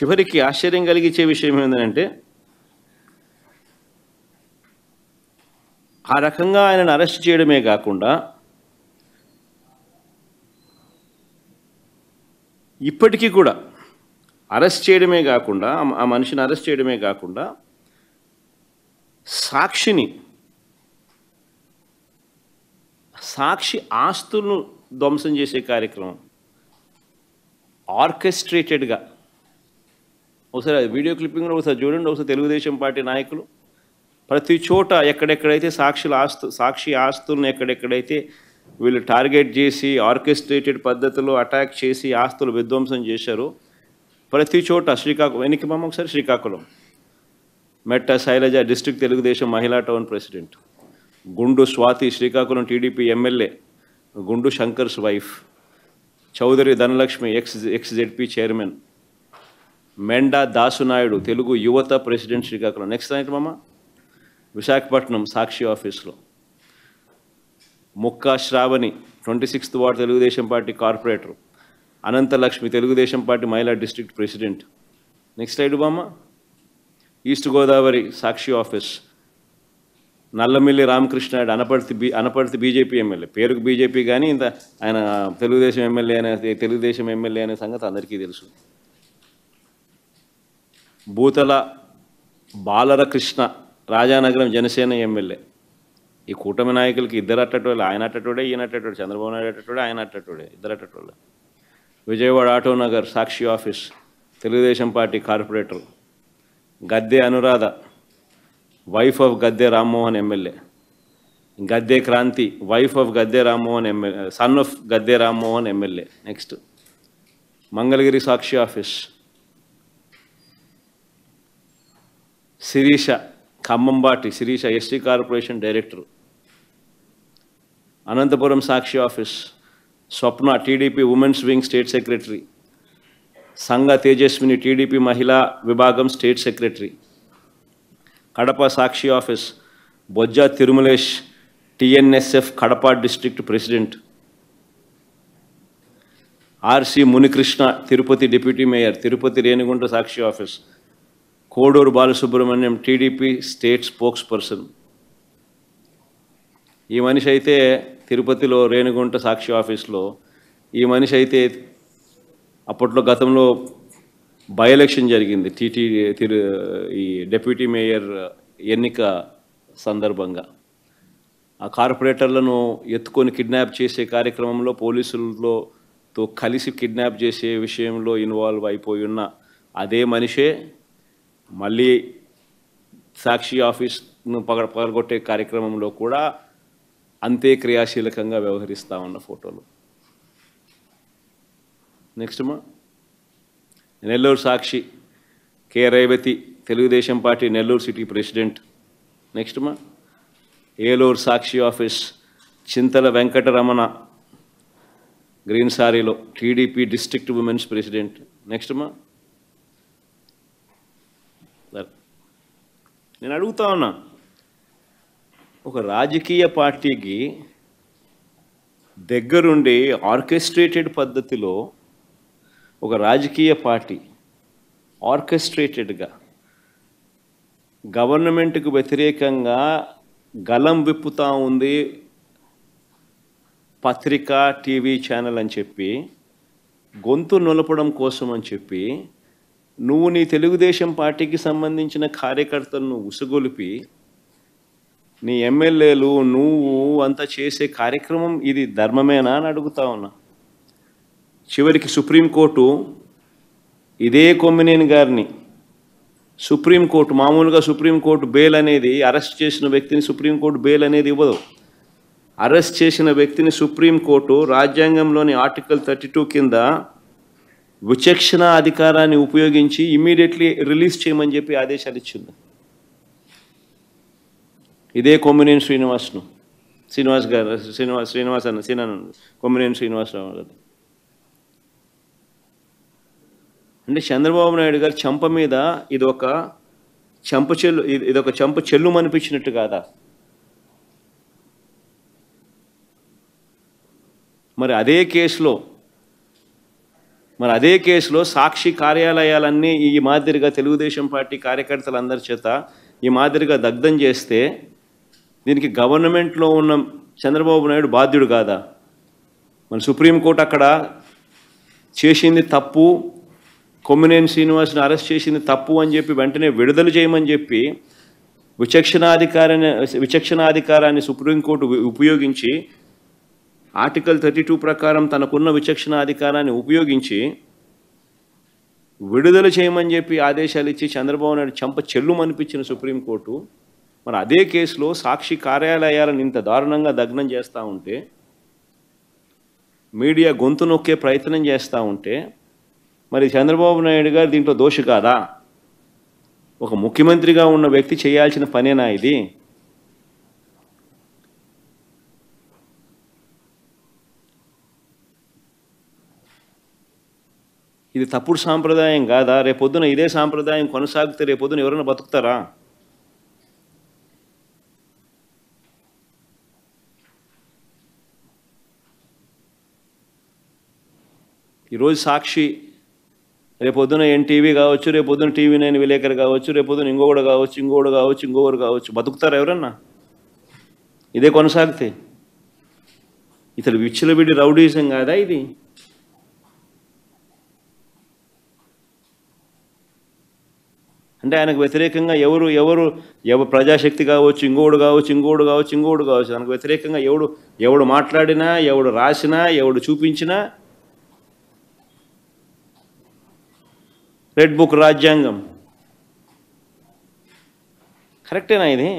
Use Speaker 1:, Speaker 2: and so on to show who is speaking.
Speaker 1: చివరికి ఆశ్చర్యం కలిగించే విషయం ఏంటంటే ఆ రకంగా ఆయనను అరెస్ట్ చేయడమే కాకుండా ఇప్పటికీ కూడా అరెస్ట్ చేయడమే కాకుండా ఆ మనిషిని అరెస్ట్ చేయడమే కాకుండా సాక్షి ఆస్తులను ధ్వంసం చేసే కార్యక్రమం ఆర్కెస్ట్రేటెడ్గా ఒకసారి వీడియో క్లిప్పింగ్లో ఒకసారి చూడండి. ఒకసారి తెలుగుదేశం పార్టీ నాయకులు ప్రతి చోట ఎక్కడెక్కడైతే సాక్షి ఆస్తులను ఎక్కడెక్కడైతే వీళ్ళు టార్గెట్ చేసి ఆర్కెస్ట్రేటెడ్ పద్ధతిలో అటాక్ చేసి ఆస్తులు విధ్వంసం చేశారో ప్రతి చోట శ్రీకాకుళం ఒకసారి శ్రీకాకుళం మెట్ట శైలజ డిస్ట్రిక్ట్ తెలుగుదేశం మహిళా టౌన్ ప్రెసిడెంట్, గుండు Swathi Srikakulam TDP MLA, Gundu Shankar's wife, Chaudhary Dhanalakshmi ex ZP chairman, Menda Dasunaidu Telugu యువత president Srikakulam. Next night Visakhapatnam Sakshi ఆఫీస్లో Mukka Sravani 26th ward Telugu Desam party corporator, Ananthalakshmi Telugu Desam party మహిళా district president. Next slide East Godavari Sakshi office Nallamilli Ramakrishnayudu Anaparthi BJP MLA, పేరుకు బీజేపీ కానీ ఇంత ఆయన తెలుగుదేశం ఎమ్మెల్యే అనే సంగతి అందరికీ తెలుసు. Bathula Balaramakrishna Rajanagaram Janasena MLA. ఈ కూటమి నాయకులకి ఇద్దరు అట్టటోళ్ళు, ఆయన అట్టటోడే ఈయన అట్టటోడే, చంద్రబాబు నాయుడు అట్టటోడే ఆయన అట్టటోడే, ఇద్దరు అట్టటోళ్ళు. Vijayawada Autonagar Sakshi office Telugu Desam party corporator Gadde Anuradha wife of Gadde Rammohan MLA, Gadde Kranthi wife of Gadde Rammohan MLA, son of Gadde Rammohan MLA. Next Mangalagiri Sakshi office Sirisha Khammambati Sirisha ST corporation director. Anantapur Sakshi office Swapna TDP women's wing state secretary, Sangha Tejaswini TDP మహిళా విభాగం state secretary. Kadapa Sakshi office Bojja Tirumalesh TNSF Kadapa district president. RC Munikrishna Tirupati deputy mayor, Tirupati Renigunta Sakshi office Koduru Balasubrahmanyam TDP state spokesperson. ఈ మనిషి అయితే తిరుపతిలో రేణిగుంట సాక్షి ఆఫీస్లో ఈ మనిషి అయితే అప్పట్లో గతంలో బై ఎలక్షన్ జరిగింది ఈ డిప్యూటీ మేయర్ ఎన్నిక సందర్భంగా. ఆ కార్పొరేటర్లను ఎత్తుకొని కిడ్నాప్ చేసే కార్యక్రమంలో పోలీసులతో కలిసి కిడ్నాప్ చేసే విషయంలో ఇన్వాల్వ్ అయిపోయి ఉన్న అదే మనిషే మళ్ళీ సాక్షి ఆఫీస్ను పగలగొట్టే కార్యక్రమంలో కూడా అంతే క్రియాశీలకంగా వ్యవహరిస్తూ ఉన్న ఫోటోలు. Next Nellore Sakshi K Revathi Telugu Desam party Nellore city president. Next Eluru Sakshi office Chintala Venkataramana green సారీలో TDP district women's president. Next నేను అడుగుతా ఉన్నా, ఒక రాజకీయ పార్టీకి దగ్గరుండి ఆర్కెస్ట్రేటెడ్ పద్ధతిలో ఒక రాజకీయ పార్టీ ఆర్కెస్ట్రేటెడ్గా గవర్నమెంట్కు వ్యతిరేకంగా గలం విప్పుతూ ఉంది పత్రిక టీవీ ఛానల్ అని చెప్పి, గొంతు నొలపడం కోసం అని చెప్పి నువ్వు నీ తెలుగుదేశం పార్టీకి సంబంధించిన కార్యకర్తలను ఉసుగొలిపి నీ ఎమ్మెల్యేలు నువ్వు అంతా చేసే కార్యక్రమం ఇది ధర్మమేనా అని అడుగుతా ఉన్నా. చివరికి సుప్రీంకోర్టు ఇదే కొమ్మినేని గారిని సుప్రీంకోర్టు మామూలుగా సుప్రీంకోర్టు బెయిల్ అనేది అరెస్ట్ చేసిన వ్యక్తిని సుప్రీంకోర్టు బెయిల్ అనేది ఇవ్వదు. అరెస్ట్ చేసిన వ్యక్తిని సుప్రీంకోర్టు రాజ్యాంగంలోని ఆర్టికల్ 32 కింద విచక్షణ అధికారాన్ని ఉపయోగించి ఇమ్మీడియట్లీ రిలీజ్ చేయమని చెప్పి ఆదేశాలు ఇచ్చింది. ఇదే కొమ్మినేని కొమ్మినేని శ్రీనివాసరావు గారు. అంటే చంద్రబాబు నాయుడు గారు చెంప మీద ఇదొక చెంప చెల్లు అనిపించినట్టు కాదా? మరి అదే కేసులో మరి అదే కేసులో సాక్షి కార్యాలయాలన్నీ ఈ మాదిరిగా తెలుగుదేశం పార్టీ కార్యకర్తలందరి చేత ఈ మాదిరిగా దగ్ధం చేస్తే దీనికి గవర్నమెంట్లో ఉన్న చంద్రబాబు నాయుడు బాధ్యుడు కాదా? మన సుప్రీంకోర్టు అక్కడ చేసింది తప్పు, కొమ్మినేని శ్రీనివాస్ని అరెస్ట్ చేసింది తప్పు అని చెప్పి వెంటనే విడుదల చేయమని చెప్పి విచక్షణాధికారాన్ని సుప్రీంకోర్టు ఉపయోగించి ఆర్టికల్ 32 ప్రకారం తనకున్న విచక్షణాధికారాన్ని ఉపయోగించి విడుదల చేయమని చెప్పి ఆదేశాలు ఇచ్చి చంద్రబాబు నాయుడు చెంప చెల్లుమనిపించిన సుప్రీంకోర్టు మరి అదే కేసులో సాక్షి కార్యాలయాలను ఇంత దారుణంగా దగ్నం చేస్తూ ఉంటే, మీడియా గొంతు నొక్కే ప్రయత్నం చేస్తూ ఉంటే మరి చంద్రబాబు నాయుడు గారు దీంట్లో దోషి కాదా? ఒక ముఖ్యమంత్రిగా ఉన్న వ్యక్తి చేయాల్సిన పనేనా ఇది? ఇది తప్పుడు సాంప్రదాయం కాదా? రేపొద్దున ఇదే సాంప్రదాయం కొనసాగితే రేపొద్దున ఎవరైనా బతుకుతారా? ఈరోజు సాక్షి, రేపొద్దున ఎన్టీవీ కావచ్చు, రేపొద్దున TV9 విలేకరు కావచ్చు, రేపొద్దున ఇంకొకడు కావచ్చు, ఇంకొకరు కావచ్చు, బతుకుతారా ఎవరన్నా ఇదే కొనసాగితే? ఇతడు విచ్చలవిడి రౌడీజం కాదా ఇది? అంటే ఆయనకు వ్యతిరేకంగా ఎవరు ప్రజాశక్తి కావచ్చు, ఇంకోడు కావచ్చు, ఆయనకు వ్యతిరేకంగా ఎవడు మాట్లాడినా, ఎవడు రాసినా, ఎవడు చూపించినా రెడ్ బుక్ రాజ్యాంగం కరెక్టేనా ఇది?